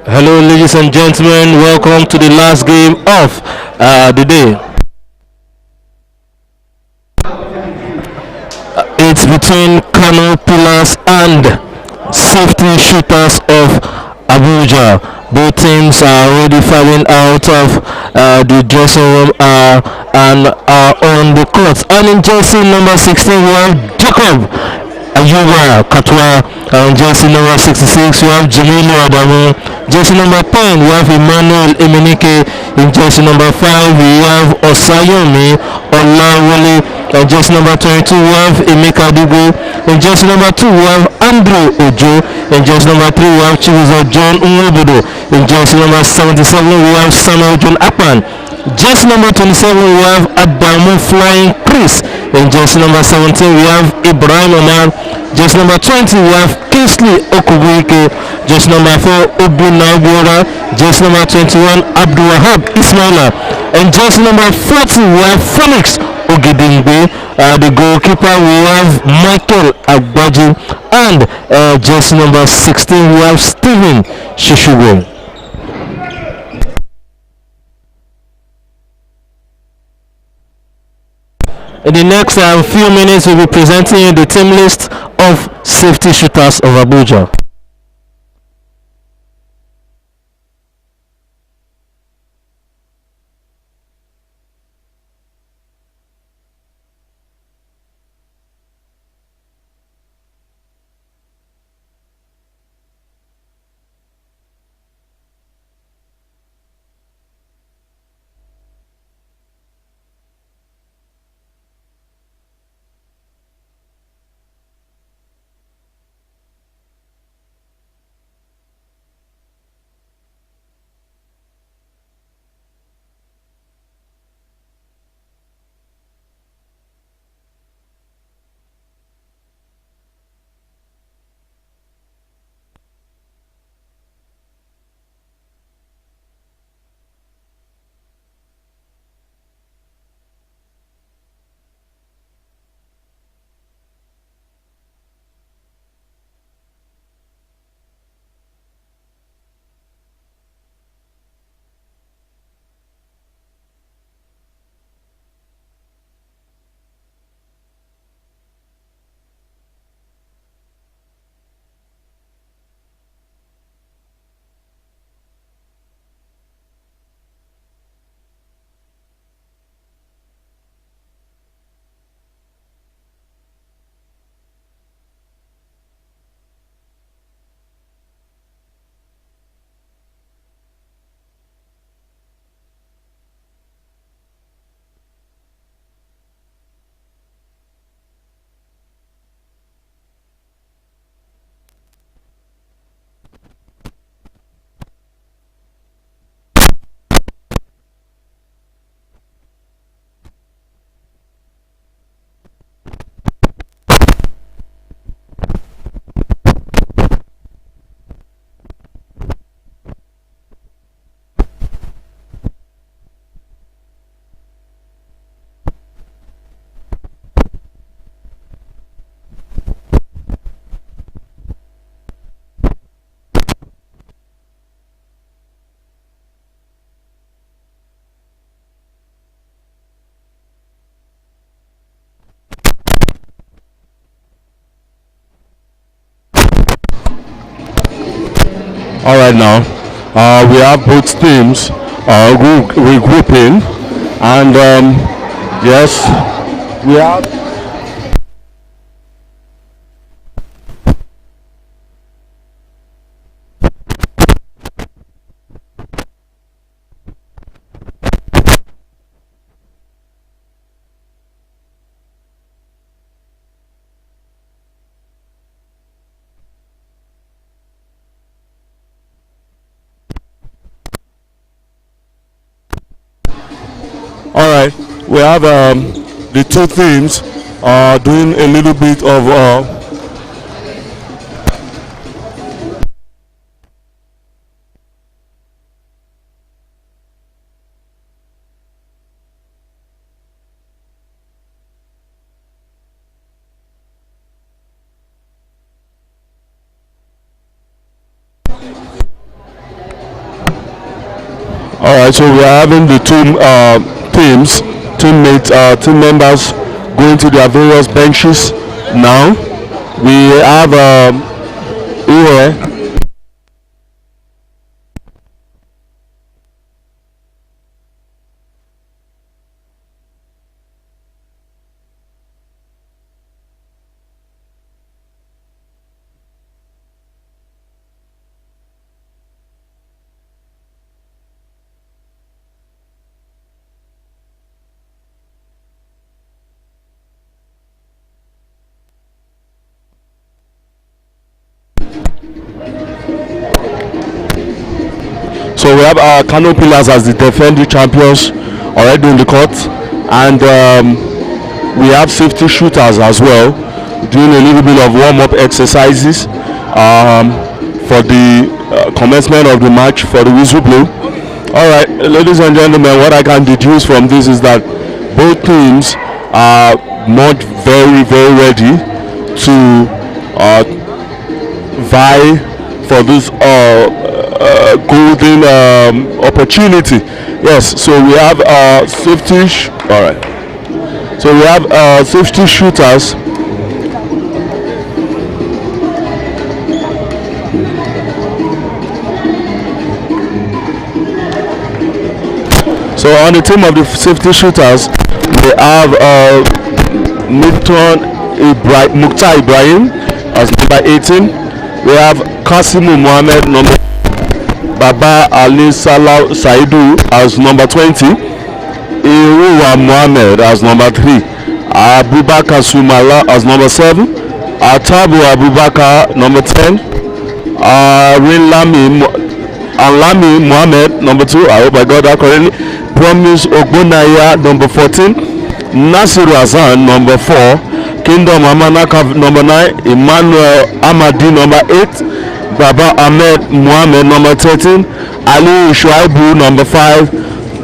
Hello, ladies and gentlemen. Welcome to the last game of the day. It's between Kano Pillars and Safety Shooters of Abuja. Both teams are already filing out of the dressing room and are on the court. And in jersey number 16, we have Jacob Ayuba Katwa. And jersey number 66, we have Jamilu Adamu. Jersey number 10, we have Emmanuel Emenike. In jersey number 5, we have Osayomi Olawale. In jersey number 22, we have Emeka Dugo. In jersey number 2, we have Andrew Ojo. In jersey number 3, we have Chibuzo John Unwobodo. In jersey number 77, we have Samuel John Akpan. Jersey number 27, we have Adamu Flying Chris. In jersey number 17, we have Ibrahim Omar. Jersey number 20, we have Kingsley Okubuike. Jersey number 4, Obu Nagbora. Jersey number 21, Abdul Wahab Ismaila. And jersey number 40, we have Felix Ogedengbe. The goalkeeper, we have Michael Agbaji. And jersey number 16, we have Stephen Shishugo. In the next few minutes, we'll be presenting the team list of Safety Shooters of Abuja. All right, now we have both teams regrouping, and yes, we have. All right, we have the two teams doing a little bit of right, so we are having the team members going to their various benches now. We have here. So we have our Kano Pillars as the defending champions already in the court, and we have safety shooters as well doing a little bit of warm-up exercises for the commencement of the match for the whistle blow. All right, ladies and gentlemen, what I can deduce from this is that both teams are not very ready to vie for this golden opportunity. Yes, so we have all right, so we have safety shooters. So on the team of the safety shooters, we have Mukhtar Ibrahim as number 18. We have Kasimu Mohammed, number Baba Ali Salah Saidu as number 20. Iruwa Mohammed as number 3. Abubakar Sumala as number 7. Atabu Abubakar number 10. Alami Mohammed number 2. I hope I got that correctly. Promise Ogbonaya number 14. Nasiru Hassan number 4. Kingdom Amanaka number 9. Emmanuel Amadi number 8. Baba Ahmed Mohammed number 13. Ali Shuaibu number 5.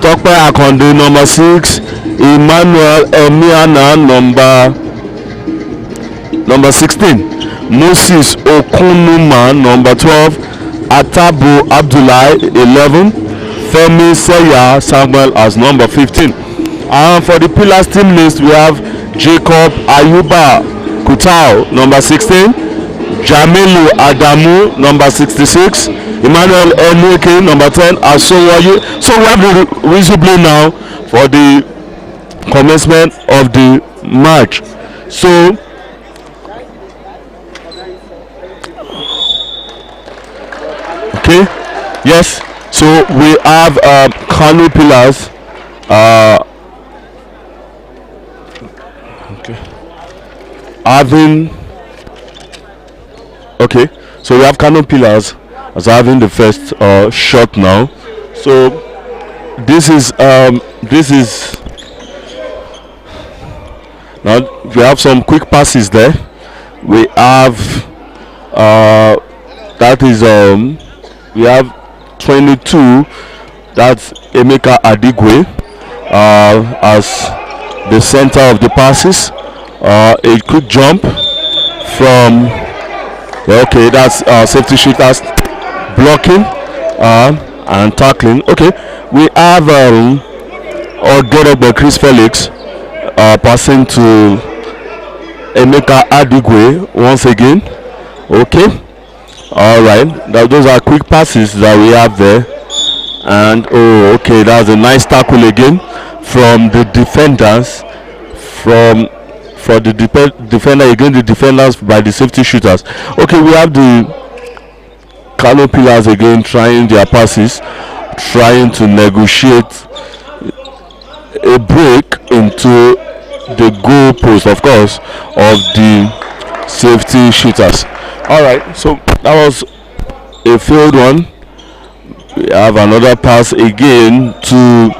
Tokpe Akonde number 6. Emmanuel Emiana number 16. Moses Okunuma number 12. Atabu Abdullahi 11. Femi Seya Samuel as number 15. And for the pillars team list, we have Jacob Ayuba Kutao number 16. Jamilu Adamu number 66. Emmanuel Enrique number 10. Asowaye. So we have the whistle blow now for the commencement of the match. So okay, yes, so we have Kano Pillars okay, having okay, so we have Kano Pillars as having the first shot now. So this is now we have some quick passes there. We have that is we have 22, that's Emeka Adigwe as the center of the passes. A quick jump from okay, that's safety shooters blocking and tackling. Okay, we have Ogorogbo Chris Felix passing to Emeka Adigwe once again. Okay, all right, those are quick passes that we have there. And oh, okay, that's a nice tackle again from the defenders, for the defender against the defenders by the safety shooters. Okay, we have the Kano Pillars again trying their passes, trying to negotiate a break into the goal post, of course, of the safety shooters. All right, so that was a failed one. We have another pass again to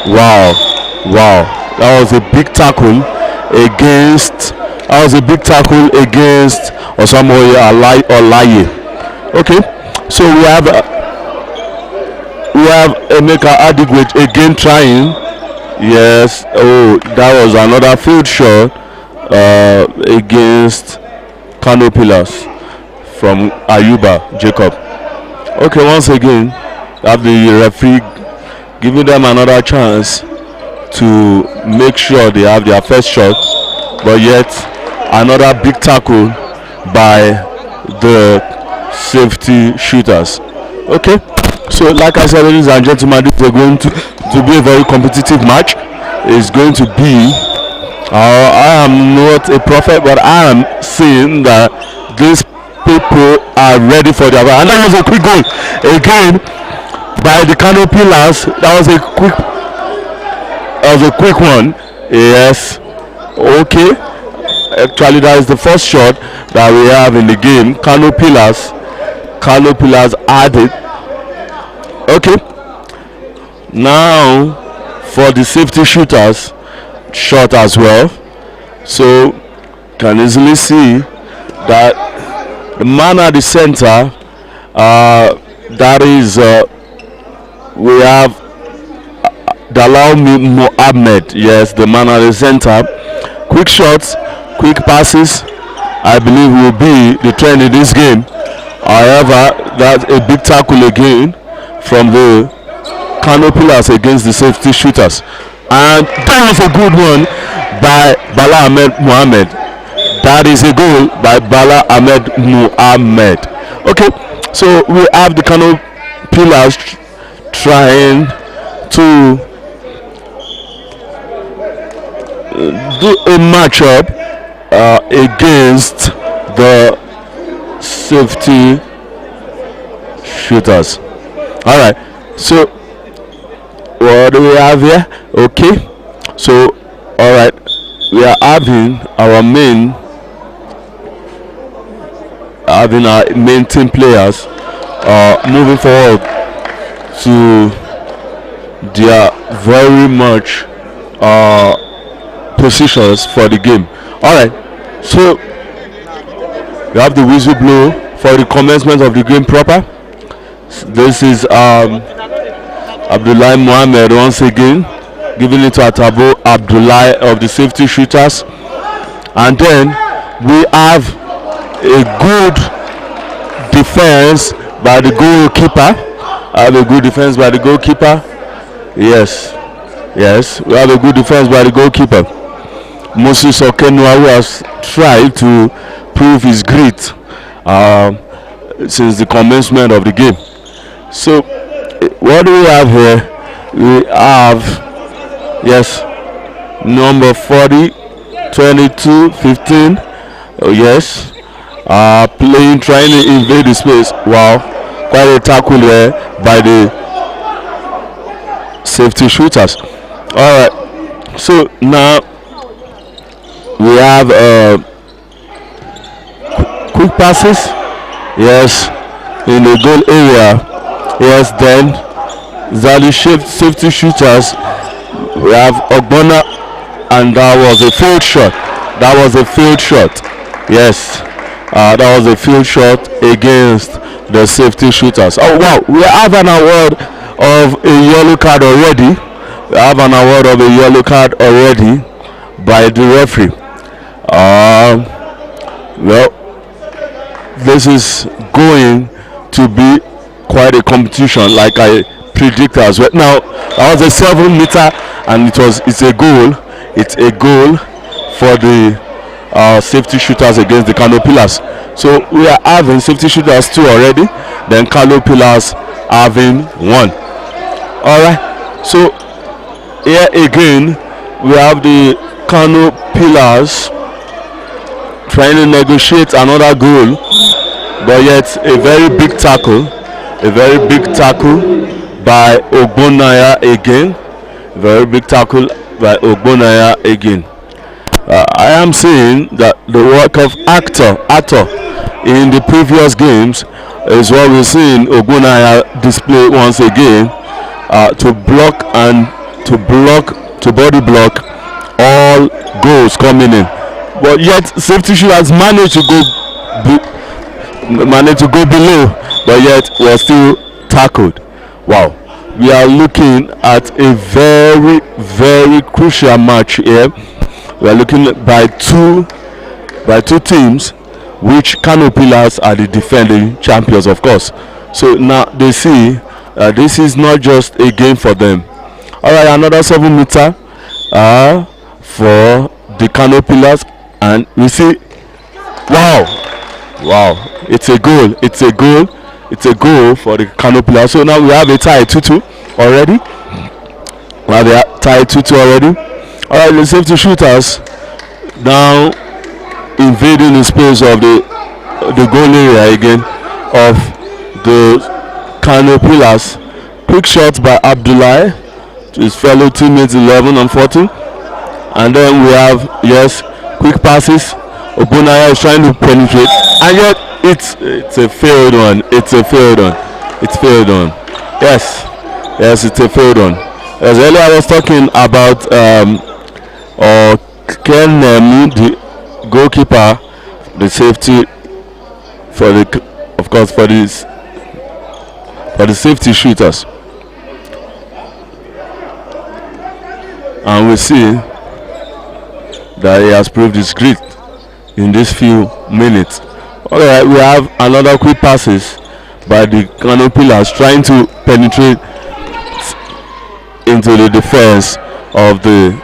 wow, that was a big tackle against Osamoye Olaye. Okay, so we have Emeka Adigwe again trying. Yes, oh, that was another field shot against Kano Pillars from Ayuba Jacob. Okay, once again have the referee giving them another chance to make sure they have their first shot, but yet another big tackle by the safety shooters. Okay, so like I said, ladies and gentlemen, this is going to be a very competitive match. It's going to be I am not a prophet, but I am saying that these people are ready for their, and that was a quick goal again by the Kano Pillars. That was a quick one. Yes. Okay. Actually, that is the first shot that we have in the game. Kano Pillars added. Okay. Now for the safety shooters shot as well. So can easily see that the man at the center, that is we have Dalal Mohammed. Yes, the man at the center. Quick shots, quick passes, I believe will be the trend in this game. However, that's a big tackle again from the Kano Pillars against the safety shooters, and that was a good one by Bala Ahmed Mohammed. That is a goal by Bala Ahmed Mohammed. Okay, so we have the Kano Pillars trying to do a matchup against the safety shooters. All right, so what do we have here? Okay, so all right, we are having our main team players moving forward to their very much positions for the game. All right, so we have the whistle blow for the commencement of the game proper. This is Abdullah Mohammed once again giving it to Atabo Abdullah of the safety shooters, and then we have a good defense by the goalkeeper. Yes, we have a good defense by the goalkeeper, Moses Okenwa, who has tried to prove his grit since the commencement of the game. So what do we have here? We have, yes, number 40, 22, 15. Oh yes, trying to invade the space. Wow, quite a tackle there by the safety shooters. All right, so now we have quick passes. Yes, in the goal area. Yes, then Zali safety shooters. We have Ogbonna, and that was a field shot. Yes, that was a field shot against the safety shooters. Oh wow, we have an award of a yellow card already. By the referee. Well, this is going to be quite a competition, like I predicted as well. Now that was a 7-meter, and it's a goal. It's a goal for the safety shooters against the Kano Pillars. So we are having safety shooters 2 already, then Kano Pillars having 1. All right. So here again we have the Kano Pillars trying to negotiate another goal, but yet a very big tackle by Ogbonnaya again. I am saying that the work of actor in the previous games is what we're seeing Ogbonnaya display once again, to body block all goals coming in, but yet safety shooters managed to go below, but yet was still tackled. Wow, we are looking at a very, very crucial match here. We are looking by two teams, which Kano Pillars are the defending champions, of course. So now they see This is not just a game for them. All right, another 7 meter for the Kano pillars, and we see, wow, wow, it's a goal, it's a goal, it's a goal for the Kano pillars. So now we have a tie 2-2 already. We have a tie 2-2 already. All right, the safety shooters now invading the space of the goal area again of the Kano pillars. Quick shot by Abdullah to his fellow teammates 11 and 14. And then we have, yes, quick passes. Obunaya is trying to penetrate, and yet it's a failed one. It's a failed one. It's failed one. Yes, yes, it's a failed one. As earlier I was talking about Ken the goalkeeper, the safety for the, of course, for this, for the safety shooters, and we see that he has proved his grit in these few minutes. All right, we have another quick passes by the Kano pillars trying to penetrate into the defense of the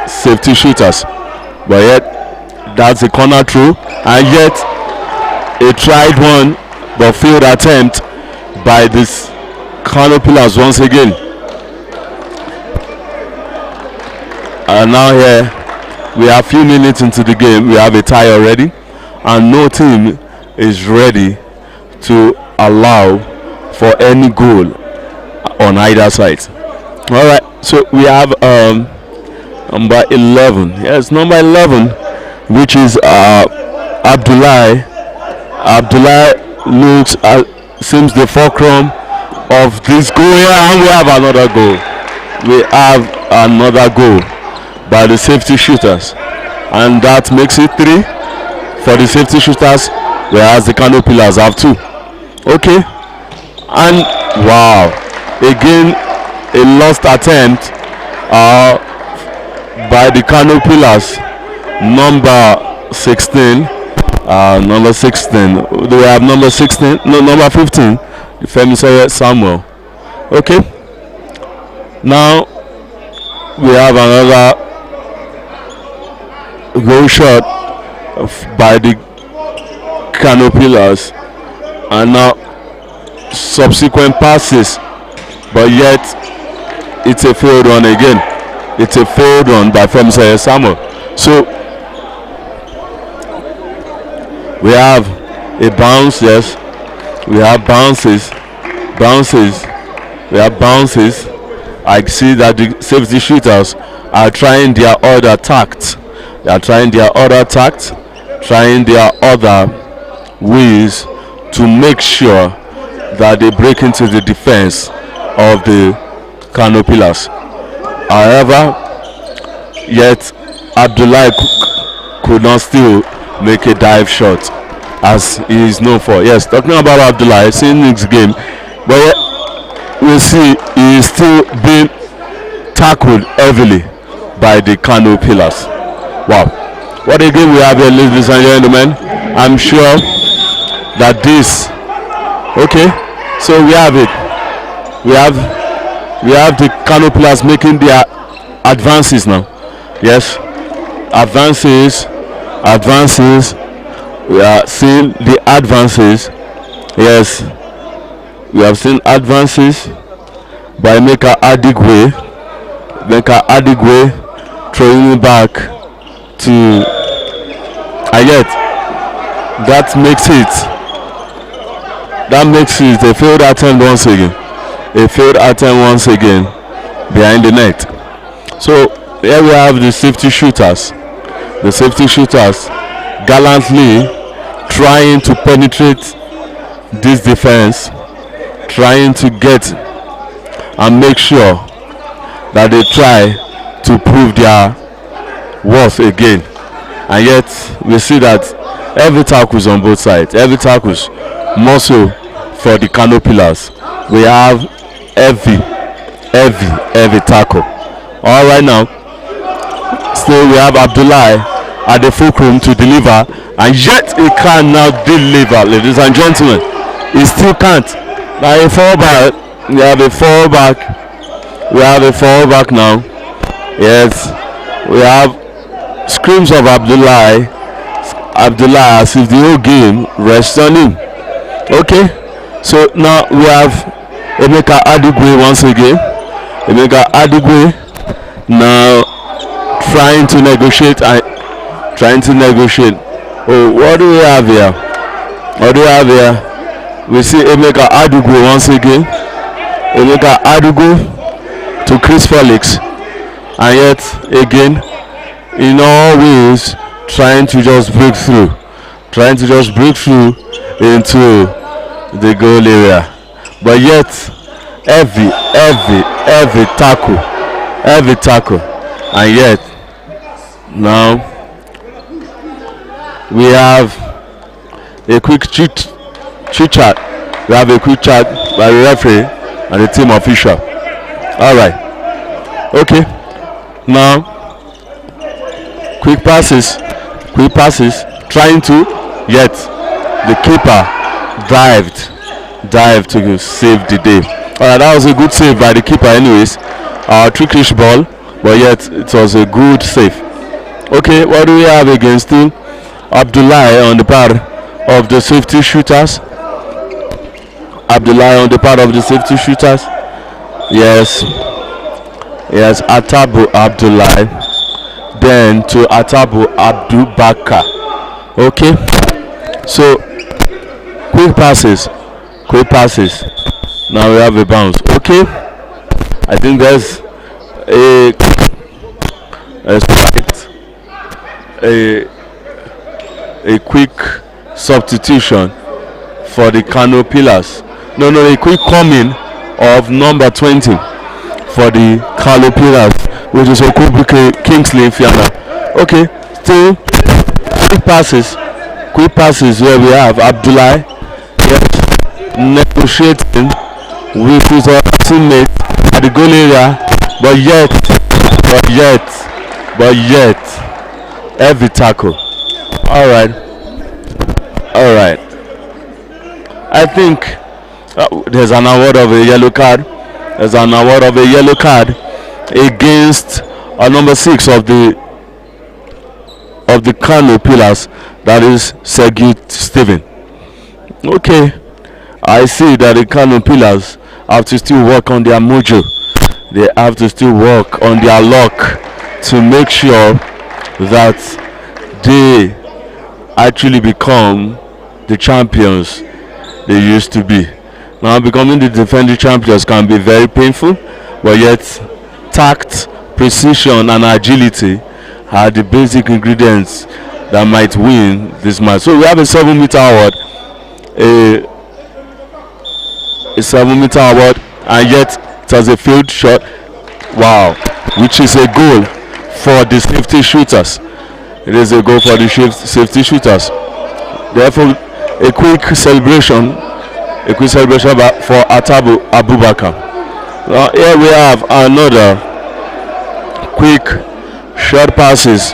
safety shooters, but yet that's a corner throw, and yet a tried one but failed attempt by this Kano pillars once again. And now here we are a few minutes into the game, we have a tie already, and no team is ready to allow for any goal on either side. All right, so we have number 11. Yes, number 11, which is Abdullah. Abdullah looks seems the fulcrum of this goal here, and we have another goal. We have another goal by the safety shooters, and that makes it 3 for the safety shooters, whereas the Kano pillars have 2. Okay, and wow, again a lost attempt by the Kano pillars, number 16. Number 16. Do we have number 16? No, number 15. Femi Samuel. Okay. Now we have another goal shot by the Kano pillars, and now subsequent passes, but yet it's a failed one again. It's a failed one by Femi Samuel. So we have a bounce. Yes, we have bounces. We have bounces. I see that the safety shooters are trying their other tact. They are trying their other tact, trying their other ways to make sure that they break into the defense of the Kano pillars. However, yet Abdullah could not still make a dive shot as he is known for. Yes, talking about Abdullah, seeing his game, but we see he is still being tackled heavily by the Kano pillars. Wow, what a game we have here, ladies and gentlemen. I'm sure that this, okay, so we have it. We have the Kano pillars making their advances now. Yes, advances. We are seeing the advances. Yes, we have seen advances by Meka Adigwe. Throwing it back to, and yet that makes it a failed attempt once again. A failed attempt once again behind the net. So here we have the safety shooters. The safety shooters gallantly trying to penetrate this defense, trying to get and make sure that they try to prove their worth again. And yet we see that every tackle is on both sides. Every tackle is more so for the Kano pillars. We have heavy tackle. All right, now still we have Abdullah at the fulcrum to deliver, and yet he can now deliver, ladies and gentlemen. He still can't. Now a fall by We have a fallback. We have a fallback now. Yes, we have screams of Abdullah. Abdullah as if the whole game rests on him. Okay, so now we have Emeka Adigwe once again. Emeka Adigwe now trying to negotiate. Oh, what do we have here? What do we have here? We see Emeka Adigwe once again. Emeka Adigwe to Chris Felix, and yet again, in all ways, trying to just break through into the goal area, but yet every tackle, and yet now we have a quick chit chat. We have a quick chat by the referee and the team official. All right. Okay. Now, quick passes, trying to, yet the keeper dived to save the day. All right, that was a good save by the keeper, anyways. Trickish ball, but yet it was a good save. Okay, what do we have against him? Abdullah on the part of the safety shooters. Yes, Atabu Abdullah, then to Atabu Abdul Bakar. Okay, so quick passes. Now we have a bounce. Okay, I think there's a quick substitution for the Kano Pillars. No, a quick coming of number 20 for the Kano Pillars, which is Okubuke Kingsley Fiana. Okay, still quick passes where we have Abdullah negotiating with his teammate at the goal area, but yet every tackle. All right. I think there's an award of a yellow card. Against number 6 of the Kano Pillars, that is Sergey Steven. Okay, I see that the Kano Pillars have to still work on their mojo. They have to still work on their luck to make sure that they actually become the champions they used to be. Now, becoming the defending champions can be very painful, but yet tact, precision, and agility are the basic ingredients that might win this match. So we have a 7-meter award, a 7-meter award, and yet it has a field shot. Wow, which is a goal for the safety shooters. It is a goal for the safety shooters. Therefore, a quick celebration for Atabu Abubakar. Now here we have another quick short passes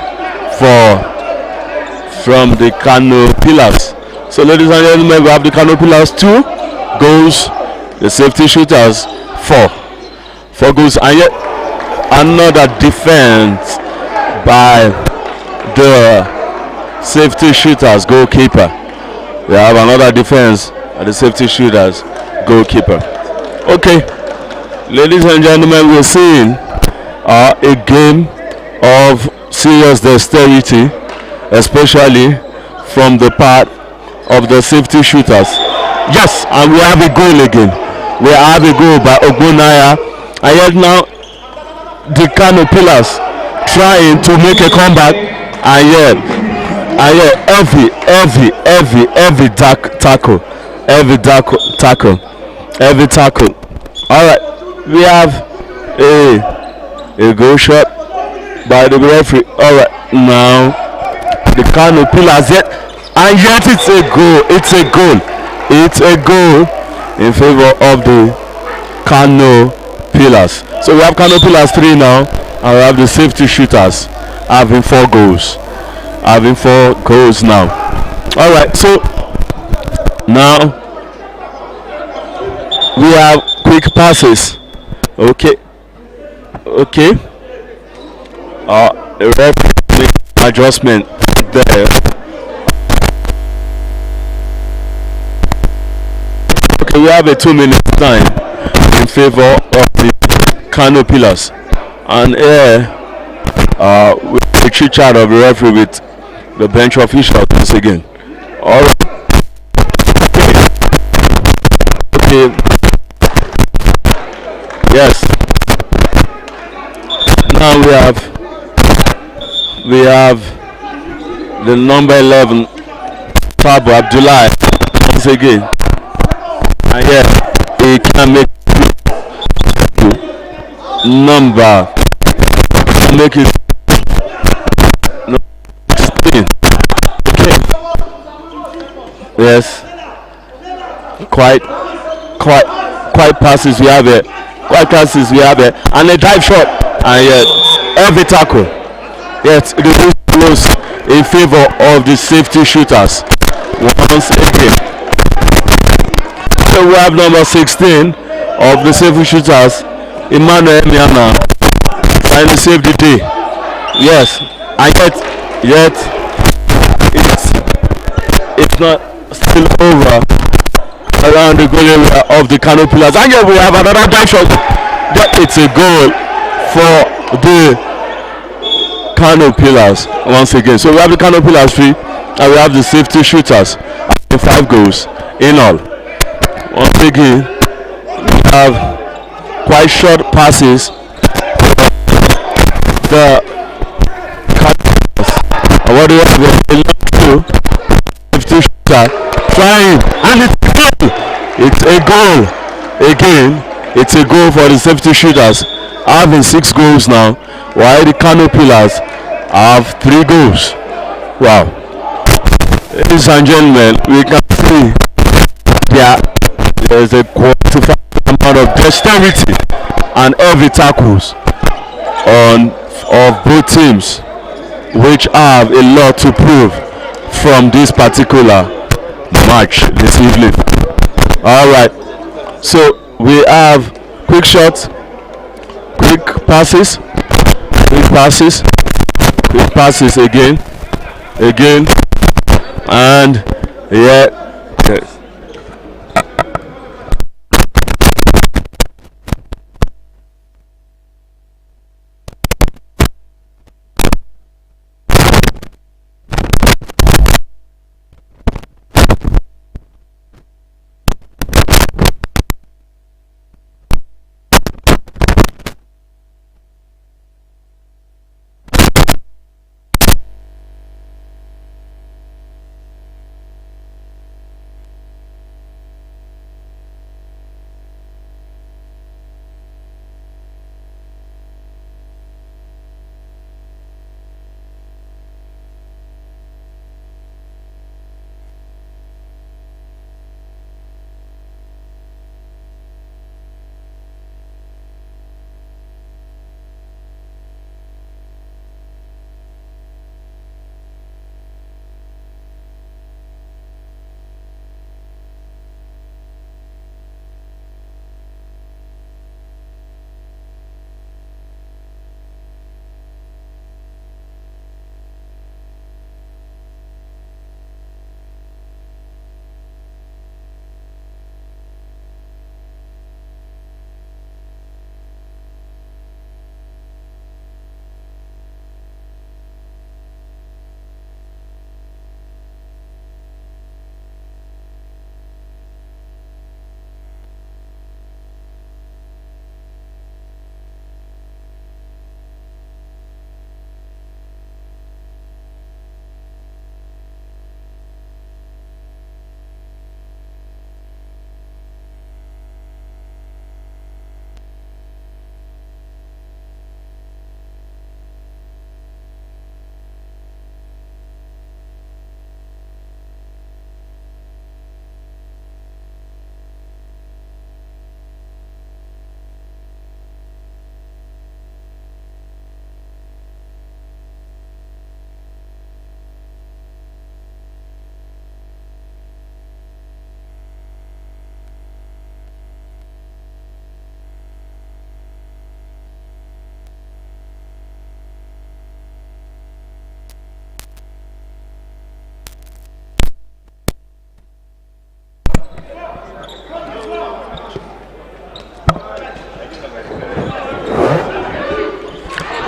from the Kano Pillars. So ladies and gentlemen, we have the Kano Pillars 2 goals, the safety shooters 4 goals, and yet another defense by the safety shooters goalkeeper. We have another defense at the safety shooters goalkeeper. Okay, ladies and gentlemen, we're seeing a game of serious dexterity, especially from the part of the safety shooters. Yes, and we have a goal again. We have a goal by Ogbonaya, and yet now the Kano Pillars trying to make a comeback, and yet every tackle. All right, we have a goal shot by the referee. All right, now the Kano Pillars and yet it's a goal in favor of the Kano Pillars. So we have Kano Pillars 3 now, and we have the safety shooters having 4 goals. Now. All right, so now we have quick passes. Okay, okay. The referee make adjustment there. Okay, we have a 2 minute time in favor of the Kano Pillars, and here with the chit chat of the referee with the bench official once again. All right. Okay. Yes. Now we have the number 11, Tabu Abdullah, once again, and yeah, he can make number, make it no 16. Okay. Yes. Quite passes we have it. Quite passes we have it, and a dive shot, and yet every tackle. Yes, it is close in favor of the safety shooters. Once again, so we have number 16 of the safety shooters, Emmanuel Miana, trying to save the day. Yes, and yet it's not still over around the goal area of the Kano Pillars. And yet we have another dive shot. It's a goal for the Kano Pillars once again. So we have the Kano Pillars 3, and we have the safety shooters having 5 goals in all. Once again, we have quite short passes. The Kano Pillars. And what do we have? Safety shooter trying, and it's a goal again. It's a goal for the safety shooters, having 6 goals now, while the Kano Pillars have 3 goals. Wow. Ladies and gentlemen, we can see there's a quantified amount of dexterity and heavy tackles of both teams, which have a lot to prove from this particular match this evening. All right, so we have quick shots, quick passes again, and yeah, yes.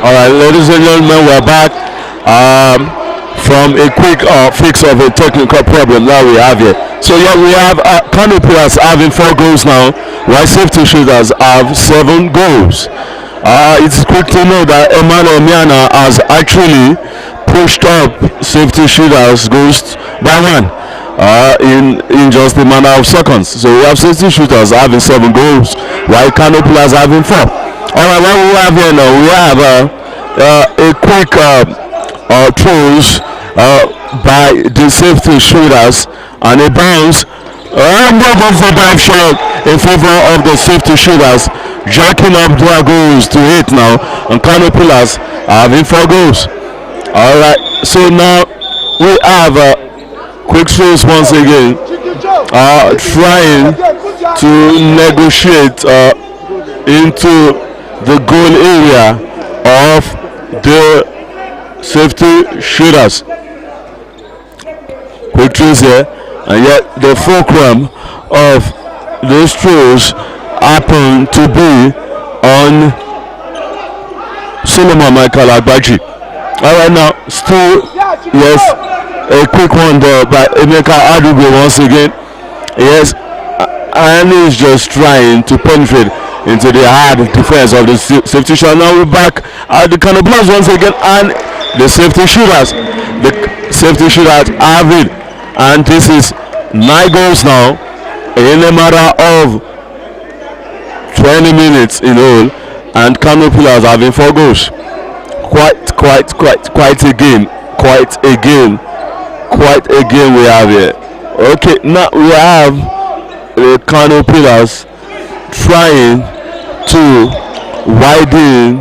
All right, ladies and gentlemen, we're back from a quick fix of a technical problem that we have here. So yeah, we have Kano players having 4 goals now, while safety shooters have 7 goals. It's quick to know that Emmanuel Miana has actually pushed up safety shooters goals by 1 in just a matter of seconds. So we have safety shooters having 7 goals, while Kano players having 4. All right, what we have here now, we have a quick throws by the safety shooters and a bounce. More goes the dive shot in favor of the safety shooters, jacking up their goals to 8 now, and Kano pillars having 4 goals. All right, so now we have quick throws once again, trying to negotiate into the goal area of the safety shooters. Quick throws here, and yet the fulcrum of those throws happen to be on Solomon Michael Agbaji. Alright, now still, yes, a quick one there by Emeka Adugo once again. Yes, and he's just trying to penetrate into the hard defense of the safety shooter. Now we're back at the Kano Blast once again, and the safety shooters have it, and this is 9 goals now in a matter of 20 minutes in all, and Kano pillars having 4 goals. Quite a game we have here. Okay, now we have the Kano pillars trying to widen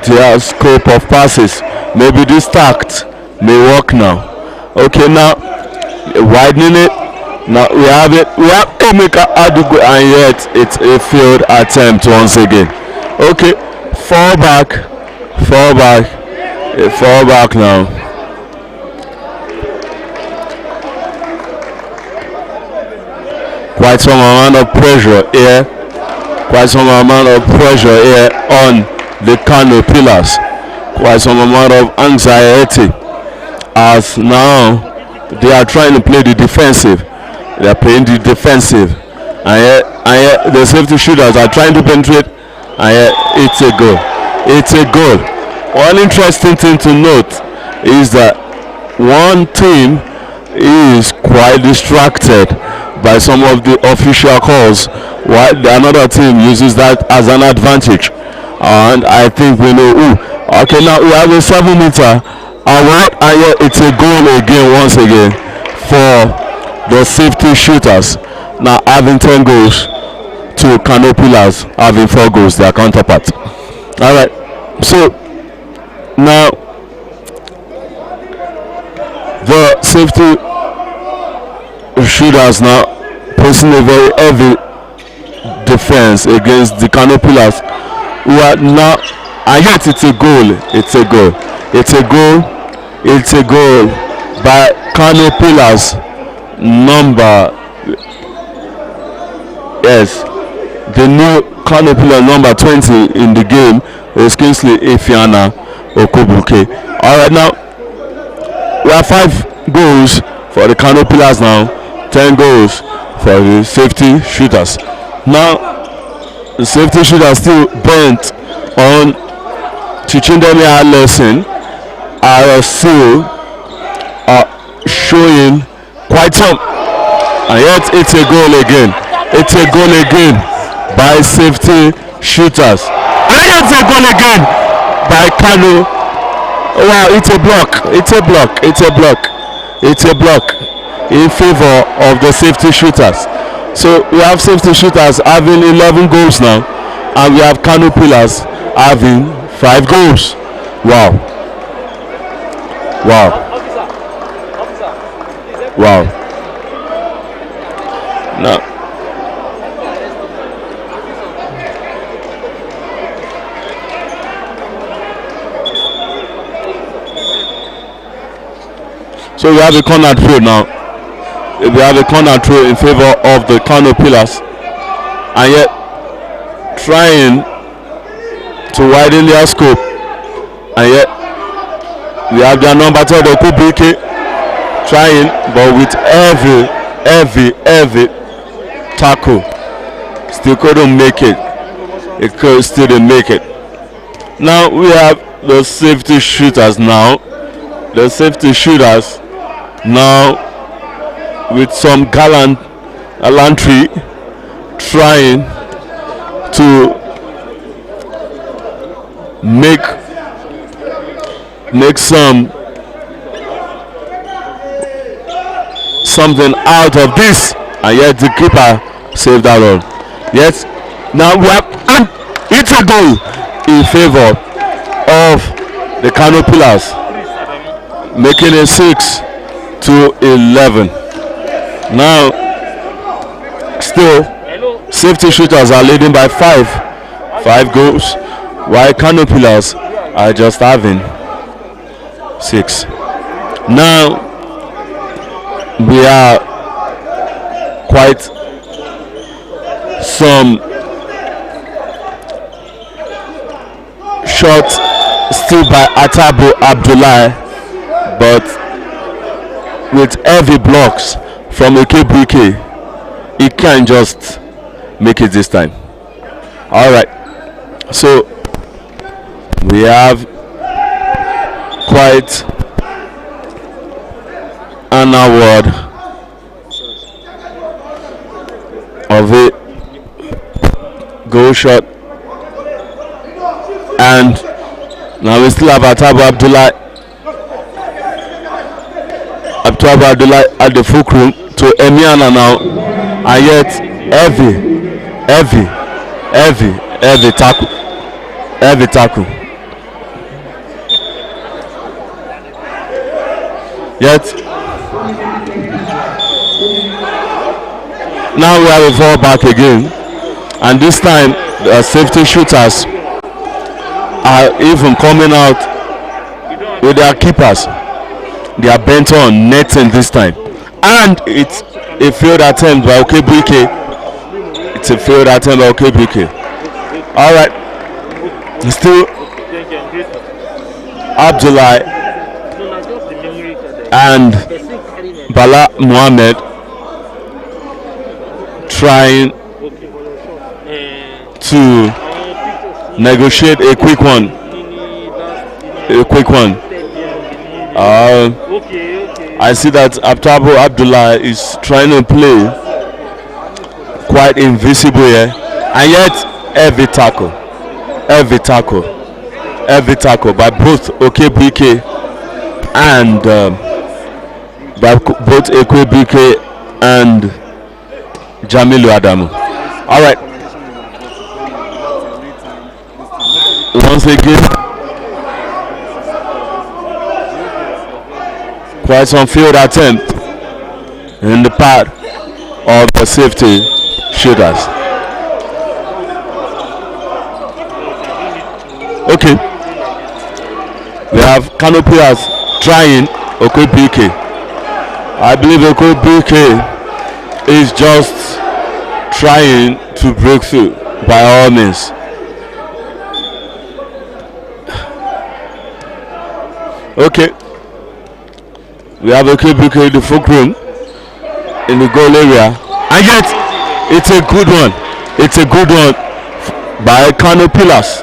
their scope of passes. Maybe this tact may work now. Okay, now widening it. Now we have it. We have Emeka Adugo, and yet it's a failed attempt once again. Okay, fall back now. Quite some amount of pressure here. On the Kano pillars. Quite some amount of anxiety, as now they are trying to play the defensive. They are playing the defensive, and yet the safety shooters are trying to penetrate, and yet it's a goal. One interesting thing to note is that one team is quite distracted by some of the official calls, while another team uses that as an advantage, and I think we know who. Okay, now we have a 7-meter award, and yet it's a goal again once again for the safety shooters, now having 10 goals to Kano pillars having 4 goals, their counterpart. All right, so now the safety shooters now posing a very heavy defense against the Kano pillars, who are now, and yet it's a goal by Kano pillars number, yes, the new Kano pillar number 20 in the game is Kingsley Efiana Okobuke. Alright, now we have 5 goals for the Kano pillars now, 10 goals for the safety shooters. Now the safety shooters still bent on teaching them a lesson, are still showing quite some, and yet it's a goal again by safety shooters, and it's a goal again by Kano. Wow, it's a block in favor of the safety shooters. So we have safety shooters having 11 goals now, and we have Kano pillars having 5 goals. Wow. Now so we have a corner throw now. We have a corner throw in favor of the Kano pillars, and yet trying to widen their scope and yet we have their number 10, Okubike, trying, but with heavy tackle, still couldn't make it. It could still didn't make it. Now we have the safety shooters now. The safety shooters now with some gallantry trying to make something out of this, and yet the keeper saved that one. Yes, now we have, and it's a goal in favor of the Kano Pillars, making it 6-11. Now still safety shooters are leading by five goals, while Kano Pillars are just having 6. Now we are quite some shots still by Atabo Abdullah, but with heavy blocks from Okebike, he can't just make it this time. All right, so we have quite an award of a goal shot, and now we still have Atabo Abdullah at the fulcrum to Emiana now, and yet heavy tackle. Yet now we have a ball back again, and this time the safety shooters are even coming out with their keepers. They are bent on netting this time, and it's a failed attempt by Okebike. All right, still Abdullah and Bala Mohammed trying to negotiate a quick one. I see that Atabo Abdullah is trying to play quite invisible here, and yet heavy tackle by both Okebike and and Jamilu Adamu. All right, once again quite some field attempt in the part of the safety shooters. Okay, we have Kano Pillars trying Okebike. I believe Okebike is just trying to break through by all means. Okay, we have Okebike in the fulcrum in the goal area, and yet it's a good one by Kano Pillars.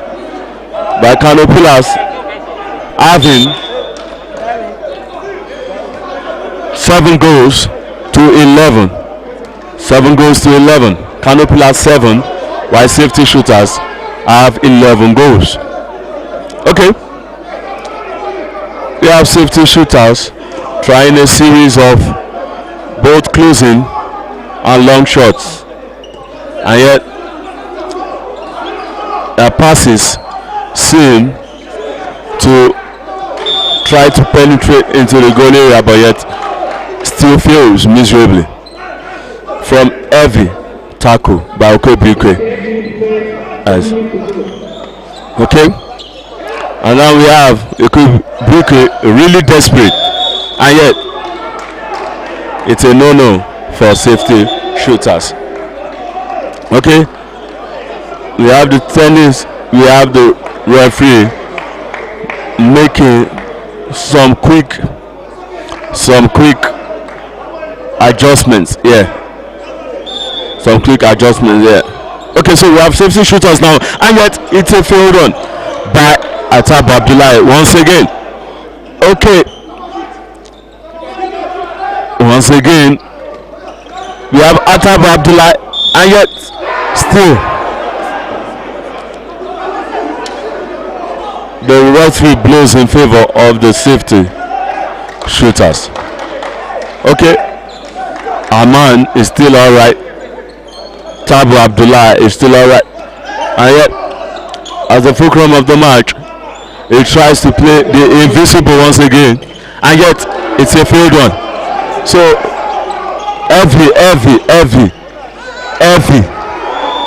Having 7 goals to 11. Kano Pillars 7, while safety shooters have 11 goals. Okay, we have safety shooters trying a series of both closing and long shots, and yet their passes seem to try to penetrate into the goal area, but yet still fails miserably from heavy tackle by Okebike. Okay, and now we have Okebike really desperate, and yet it's a no-no for safety shooters. Okay, we have the tennis, we have the referee making some quick some quick adjustments. Yeah, some quick adjustments. Yeah. Okay, so we have safety shooters now, and yet it's a field run by Atab Abdullahi once again. Okay, once again we have Atab Abdullahi, and yet still the referee blows in favor of the safety shooters. Okay, Aman is still alright. Tabu Abdullah is still alright. And yet, as the fulcrum of the match, he tries to play the invisible once again. And yet, it's a failed one. So, heavy.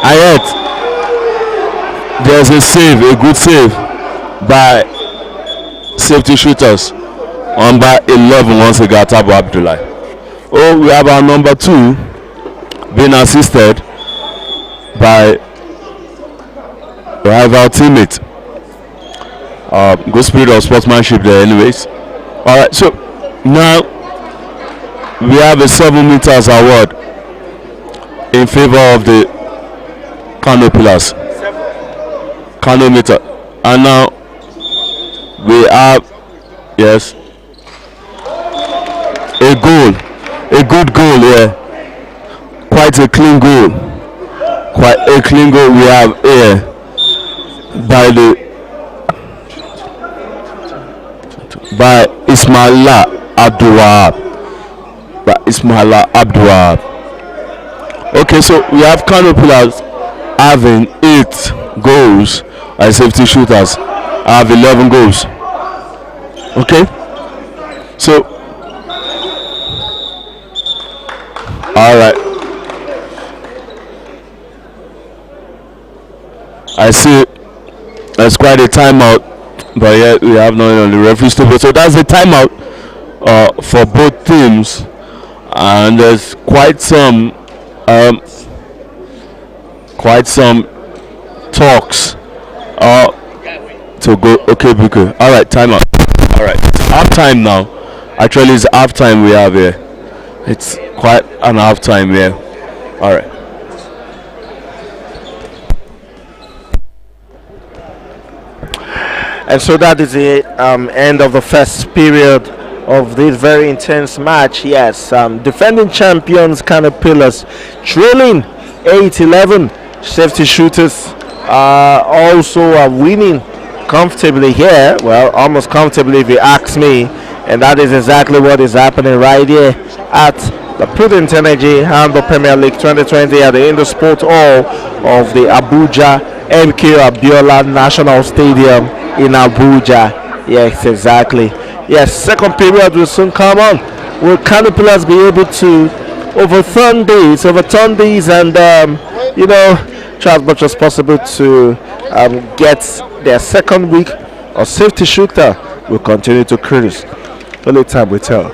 And yet, there's a save, a good save by safety shooters on by 11 once again, Tabu Abdullah. Oh, we have our number 2 being assisted by rival teammate. Good spirit of sportsmanship there, anyways. All right, so now we have a 7 meters award in favor of the Kano pillars. Kano meter, and now we have, yes, a goal, a good goal. Yeah, quite a clean goal. Quite a clean goal we have here by Ismaila Abdulwahab. Okay, so we have Kano pillars having 8 goals, and safety shooters have 11 goals. Okay, so all right. I see there's quite a timeout, but yet we have nothing on the referee's table. So that's the timeout for both teams, and there's quite some talks to go. Okay, Buko. All right, timeout. All right, it's half time now. Actually, it's half time we have here. It's quite an half time here. All right. And so that is the end of the first period of this very intense match. Yes, defending champions Caterpillars trailing 8-11. Safety shooters also are winning comfortably here. Well, almost comfortably if you ask me. And that is exactly what is happening right here at the Prudent Energy Handball Premier League 2020 at the Indoor Sport Hall of the Abuja MK Abiola National Stadium in Abuja. Yes, exactly. Yes, second period will soon come on. Will Caterpillars be able to overturn these and try as much as possible to get their second week of safety shooter will continue to cruise. Only time will tell.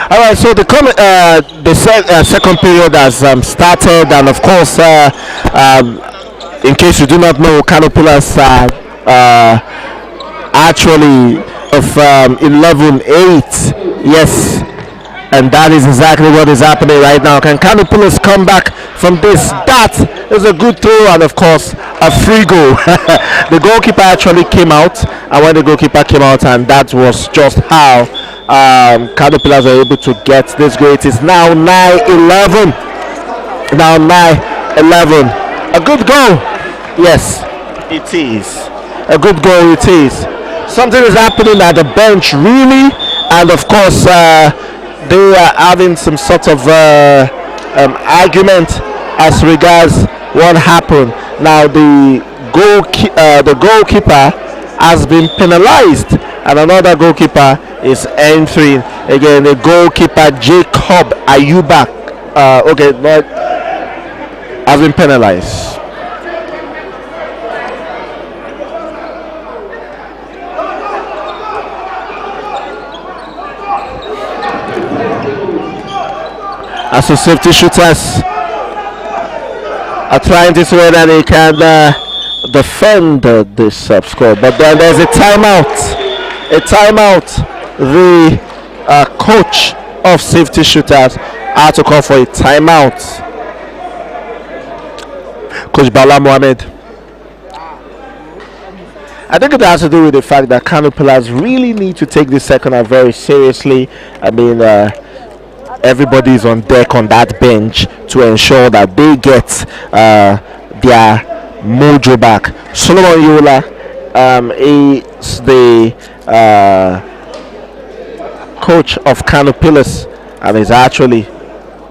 All right, so second period has started, and of course, in case you do not know, Canopilas actually of 11-8. Yes, and that is exactly what is happening right now. Can Canopilas come back from this? That is a good throw, and of course, a free goal. The goalkeeper actually came out, and when the goalkeeper came out, and that was just how Canopilas were able to get this goal. It is now 9-11. Now 9-11. A good goal. Yes, it is. A good goal it is. Something is happening at the bench, really, and of course, they are having some sort of argument as regards what happened. Now, the goalkeeper has been penalized, and another goalkeeper is entering again. The goalkeeper Jacob Ayuba, has been penalized. As the safety shooters are trying to see whether they can defend this score, but then there's a timeout. A timeout. The coach of safety shooters had to call for a timeout. Coach Bala Mohammed. I think it has to do with the fact that Kano players really need to take this second half very seriously. I mean, everybody is on deck on that bench to ensure that they get their mojo back. Solomon Yola is the coach of Kano Pillars and is actually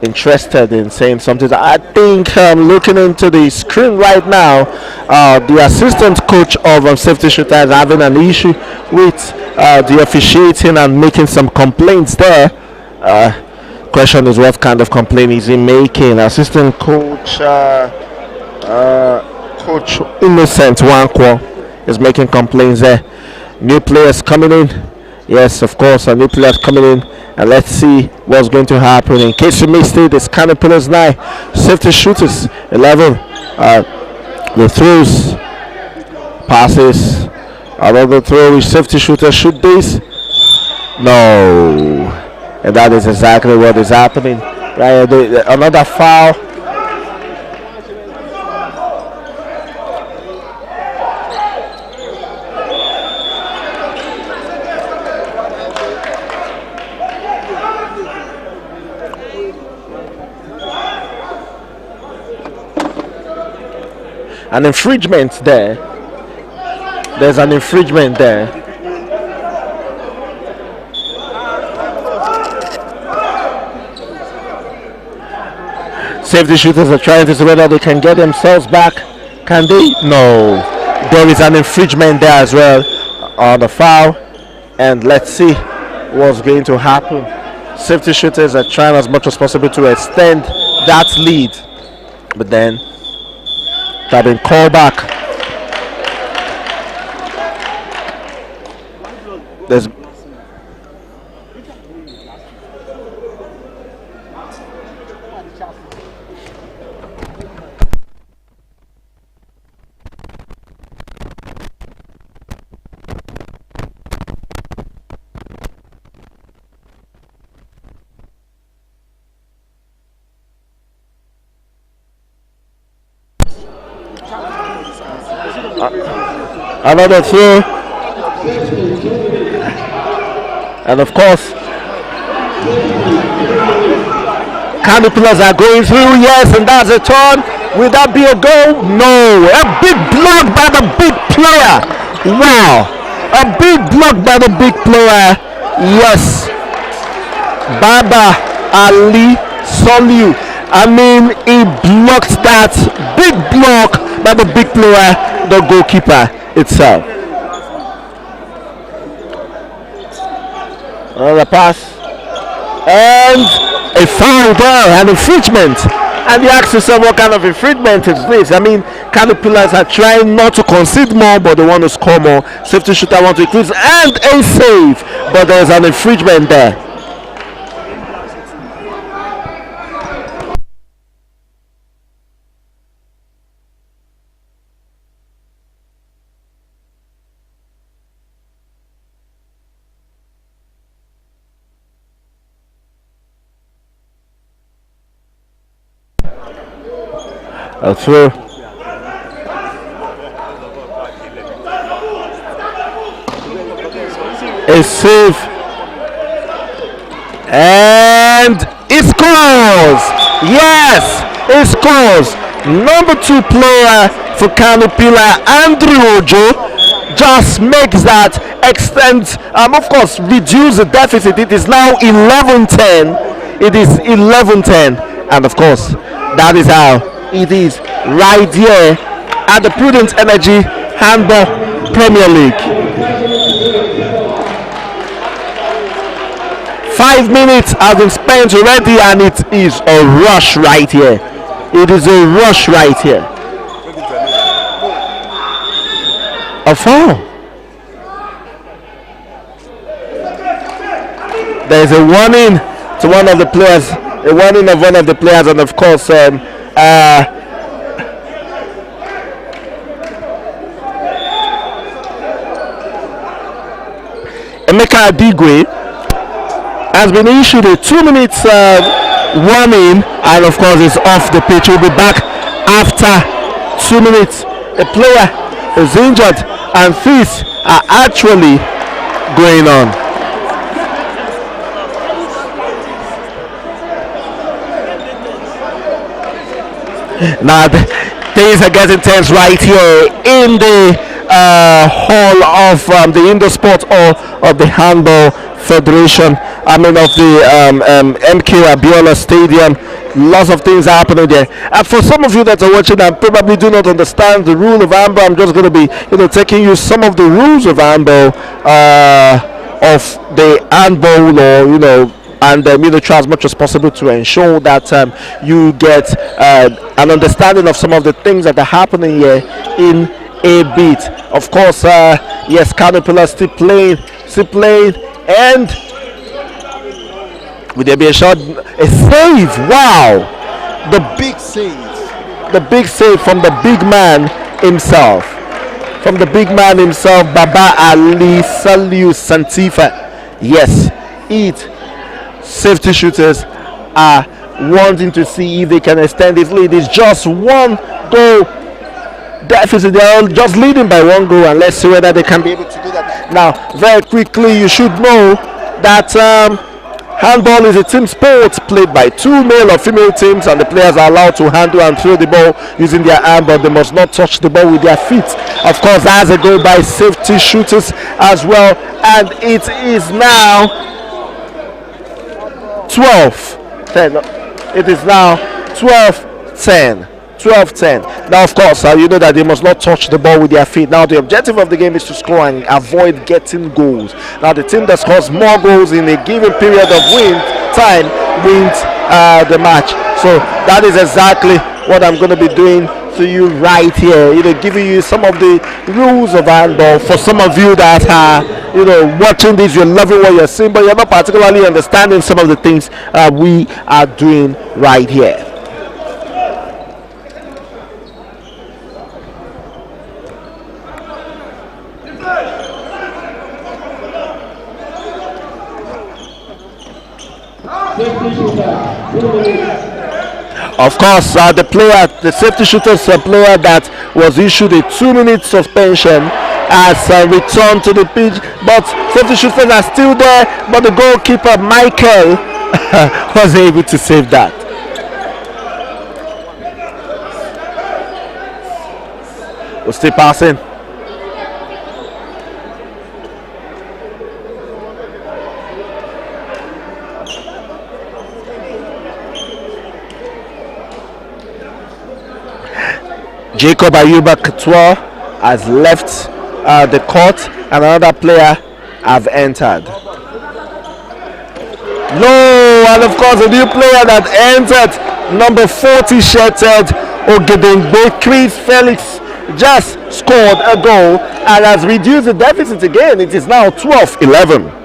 interested in saying something. I think looking into the screen right now, the assistant coach of safety shooter is having an issue with the officiating and making some complaints there. Question is, what kind of complaint is he making? Assistant coach Coach Innocent Wankwo is making complaints there. New players coming in. Yes, of course, new players coming in. And let's see what's going to happen. In case you missed it, it's Kano Pillars 9. Safety shooters 11. The throws, passes. Another throw. Which safety shooter shoot this? No. And that is exactly what is happening. Right, another foul. An infringement there. There's an infringement there. Safety shooters are trying to see whether they can get themselves back. Can they? No. There is an infringement there as well on the foul. And let's see what's going to happen. Safety shooters are trying as much as possible to extend that lead. But then they've been called back. There's another throw, and of course Kano Pillars are going through. Yes, and that's a turn. Will that be a goal? No. A big block by the big player. Wow, a big block by the big player. Yes, Baba Ali Soliu. I mean, he blocked that big block by the big player, the goalkeeper itself. Another pass and a foul there, an infringement. And you ask yourself, what kind of infringement is this? I mean, Kano Pillars are trying not to concede more, but they want to score more. Safety shooter want to increase and a save, but there's an infringement there. through. A save. And he scores! Yes! He scores! Number 2 player for Kano Pillar, Andrew Ojo, just makes that extent, of course, reduce the deficit. It is now 11-10. It is 11-10. And of course, that is how it is right here at the Prudent Energy Handball Premier League. 5 minutes have been spent already, and it is a rush right here. It is a rush right here. A foul. There is a warning to one of the players. A warning of one of the players, and of course, Emeka Adigwe has been issued a 2 minutes warning, and of course is off the pitch. He'll be back after 2 minutes. A player is injured, and things are actually going on. Now things are getting tense right here in the hall of the indoor sport hall of the Handball Federation. I mean, of the MK Abiola Stadium. Lots of things are happening there. And for some of you that are watching and probably do not understand the rule of handball, I'm just going to be, taking you some of the rules of handball, of the handball law, and try as much as possible to ensure that you get an understanding of some of the things that are happening here in a bit. Of course, yes, Kano Pillars still playing, and would there be a shot? A save! Wow! The big save from the big man himself. Baba Ali Saliu Santifa. Yes, safety shooters are wanting to see if they can extend this lead. It's just 1 goal deficit. They are just leading by 1 goal, and let's see whether they can be able to do that. Now, very quickly, you should know that handball is a team sport played by 2 male or female teams, and the players are allowed to handle and throw the ball using their hand, but they must not touch the ball with their feet. Of course, that's a goal by safety shooters as well, and it is now 12-10. It is now 12-10. Now, of course, you know that they must not touch the ball with their feet. Now, the objective of the game is to score and avoid getting goals. Now, the team that scores more goals in a given period of time wins the match. So that is exactly what I'm going to be doing to you right here. Giving you some of the rules of handball. For some of you that are, watching this, you're loving what you're seeing, but you're not particularly understanding some of the things we are doing right here. Of course, the safety shooter's player that was issued a 2-minute suspension has returned to the pitch, but safety shooters are still there, but the goalkeeper Michael was able to save that. We're still passing. Jacob Ayuba Couture has left the court, and another player have entered. No, and of course a new player that entered, number 40 shirted Ogedengbe Chris Felix, just scored a goal and has reduced the deficit again. It is now 12-11.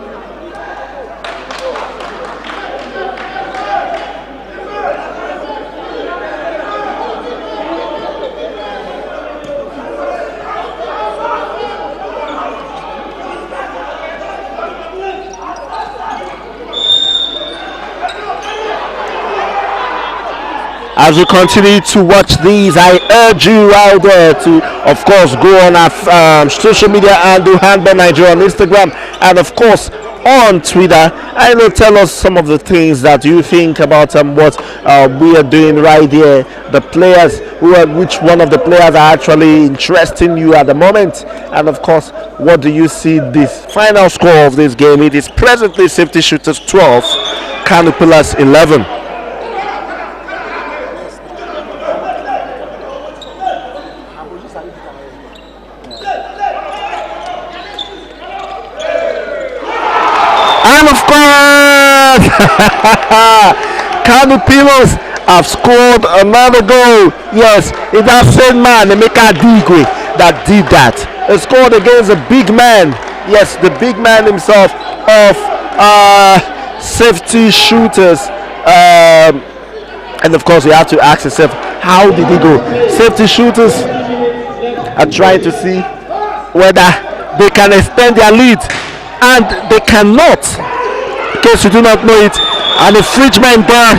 as we continue to watch these, I urge you out there to, of course, go on our social media and do Handball Nigeria on Instagram, and of course on Twitter. I know, tell us some of the things that you think about what we are doing right here. The players which one of the players are actually interesting you at the moment, and of course, what do you see this final score of this game? It is presently Safety Shooters 12, Kano Pillars 11. And of course, Kano Pillars have scored another goal. Yes, it's that same man, Emeka Digwe, that did that. He scored against a big man. Yes, the big man himself of Safety Shooters. And of course, you have to ask yourself, how did he go? Safety Shooters are trying to see whether they can extend their lead, and they cannot. In case you do not know it, an infringement there,